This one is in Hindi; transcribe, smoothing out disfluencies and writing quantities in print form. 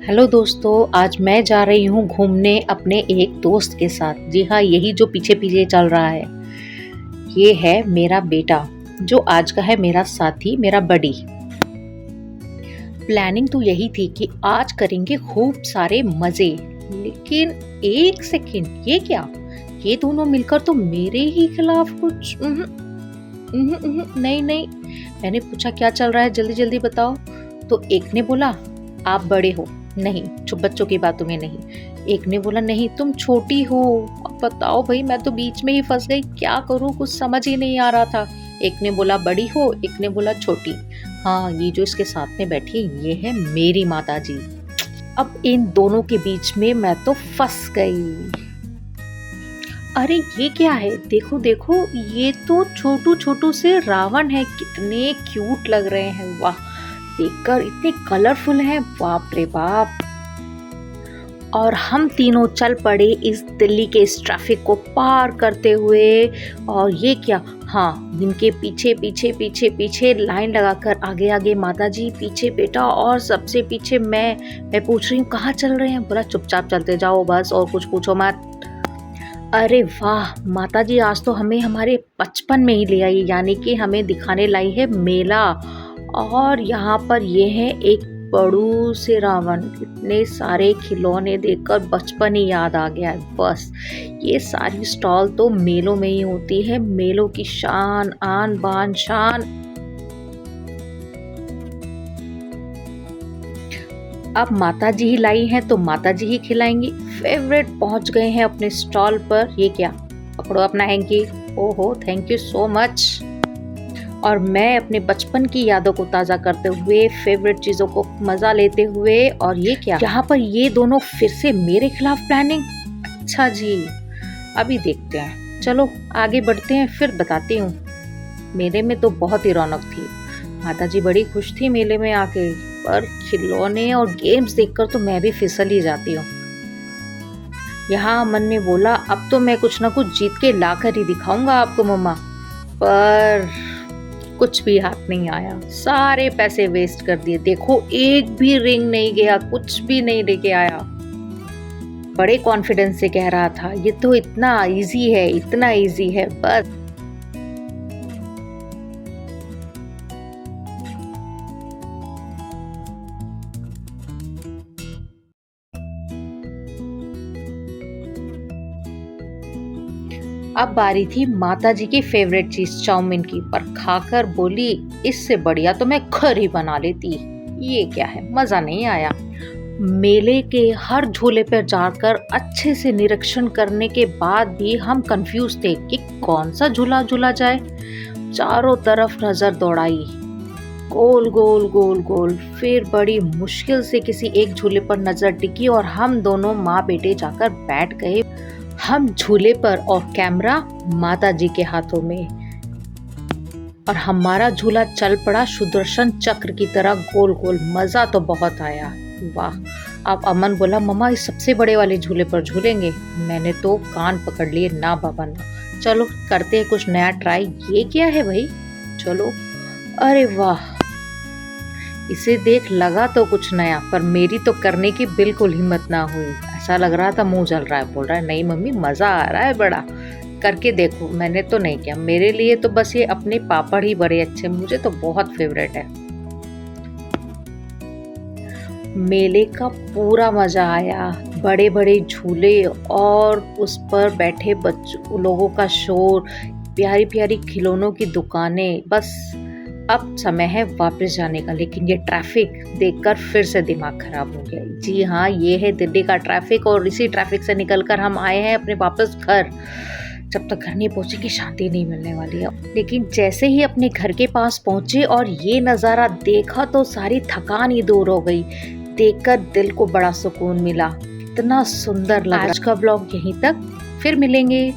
हेलो दोस्तों, आज मैं जा रही हूँ घूमने अपने एक दोस्त के साथ। जी हाँ, यही जो पीछे पीछे चल रहा है, ये है मेरा बेटा, जो आज का है मेरा साथी, मेरा बडी। प्लानिंग तो यही थी कि आज करेंगे खूब सारे मजे, लेकिन एक सेकंड, ये क्या? ये दोनों मिलकर तो मेरे ही खिलाफ कुछ नहीं नहीं। मैंने पूछा क्या चल रहा है, जल्दी जल्दी बताओ। तो एक ने बोला आप बड़े हो, नहीं चुप, बच्चों की बातों में नहीं। एक ने बोला नहीं तुम छोटी हो। अब बताओ भाई, मैं तो बीच में ही फंस गई, क्या करूं, कुछ समझ ही नहीं आ रहा था। एक ने बोला बड़ी हो, एक ने बोला छोटी। हाँ, ये जो इसके साथ में बैठी है, ये है मेरी माता जी। अब इन दोनों के बीच में मैं तो फंस गई। अरे ये क्या है, देखो देखो, ये तो छोटू छोटू से रावण है, कितने क्यूट लग रहे हैं। वाह, देखकर इतने कलरफुल हैं, बाप रे बाप। और हम तीनों चल पड़े इस दिल्ली के इस ट्रैफिक को पार करते हुए। और ये क्या, हाँ, इनके पीछे पीछे पीछे पीछे लाइन लगाकर आगे आगे माता जी, पीछे बेटा और सबसे पीछे मैं पूछ रही हूँ कहाँ चल रहे हैं। बोला चुपचाप चलते जाओ बस, और कुछ पूछो मत। अरे वाह, माता जी आज तो हमें हमारे बचपन में ही ले आई, यानी कि हमें दिखाने लाई है मेला। और यहाँ पर ये है एक बड़ू से रावण। इतने सारे खिलौने देखकर बचपन ही याद आ गया है। बस ये सारी स्टॉल तो मेलों में ही होती है, मेलों की शान, आन बान शान। अब माता जी ही लाई हैं तो माता जी ही खिलाएंगी। फेवरेट पहुंच गए हैं अपने स्टॉल पर। ये क्या, पकड़ो अपना हैंकी। ओहो, थैंक यू सो मच। और मैं अपने बचपन की यादों को ताज़ा करते हुए, फेवरेट चीज़ों को मज़ा लेते हुए। और ये क्या, यहाँ पर ये दोनों फिर से मेरे खिलाफ प्लानिंग। अच्छा जी, अभी देखते हैं, चलो आगे बढ़ते हैं, फिर बताती हूँ। मेले में तो बहुत ही रौनक थी, माता जी बड़ी खुश थी मेले में आके। पर खिलौने और गेम्स देखकर तो मैं भी फिसल ही जाती हूँ। यहाँ मन में बोला अब तो मैं कुछ ना कुछ जीत के लाकर ही दिखाऊंगा आपको मम्मा। पर कुछ भी हाथ नहीं आया, सारे पैसे वेस्ट कर दिए। देखो एक भी रिंग नहीं गया, कुछ भी नहीं लेके आया। बड़े कॉन्फिडेंस से कह रहा था ये तो इतना इजी है, इतना इजी है बस। अब बारी थी माता जी की फेवरेट चीज चाउमीन की, पर खाकर बोली इससे बढ़िया तो मैं घर ही बना लेती। ये क्या है, मजा नहीं आया। मेले के हर झूले पर जाकर अच्छे से निरीक्षण करने के बाद भी हम कंफ्यूज थे कि कौन सा झूला झूला जाए। चारों तरफ नजर दौड़ाई, गोल गोल गोल गोल, फिर बड़ी मुश्किल से किसी एक झूले पर नजर टिकी और हम दोनों माँ बेटे जाकर बैठ गए। हम झूले पर और कैमरा माता जी के हाथों में। और हमारा झूला चल पड़ा सुदर्शन चक्र की तरह गोल गोल। मजा तो बहुत आया, वाह। अब अमन बोला मम्मा इस सबसे बड़े वाले झूले पर झूलेंगे। मैंने तो कान पकड़ लिए, ना बाबा ना, चलो करते हैं कुछ नया ट्राई। ये क्या है भाई, चलो। अरे वाह, इसे देख लगा तो कुछ नया, पर मेरी तो करने की बिल्कुल हिम्मत ना हुई। ऐसा लग रहा था मुंह जल रहा है। बोल रहा है नहीं मम्मी मजा आ रहा है बड़ा, करके देखो। मैंने तो नहीं किया, मेरे लिए तो बस ये अपने पापड़ ही बड़े अच्छे, मुझे तो बहुत फेवरेट है। मेले का पूरा मजा आया, बड़े बड़े झूले और उस पर बैठे बच्चों लोगों का शोर, प्यारी प्यारी खिलौनों की दुकानें। बस अब समय है वापस जाने का, लेकिन ये ट्रैफिक देखकर फिर से दिमाग खराब हो गया। जी हाँ, ये है दिल्ली का ट्रैफिक, और इसी ट्रैफिक से निकलकर हम आए हैं अपने वापस घर। जब तक घर नहीं पहुंचेंगे शांति नहीं मिलने वाली है। लेकिन जैसे ही अपने घर के पास पहुंचे और ये नज़ारा देखा तो सारी थकान ही दूर हो गई। देखकर दिल को बड़ा सुकून मिला, इतना सुंदर लगा। आज का ब्लॉग यहीं तक, फिर मिलेंगे।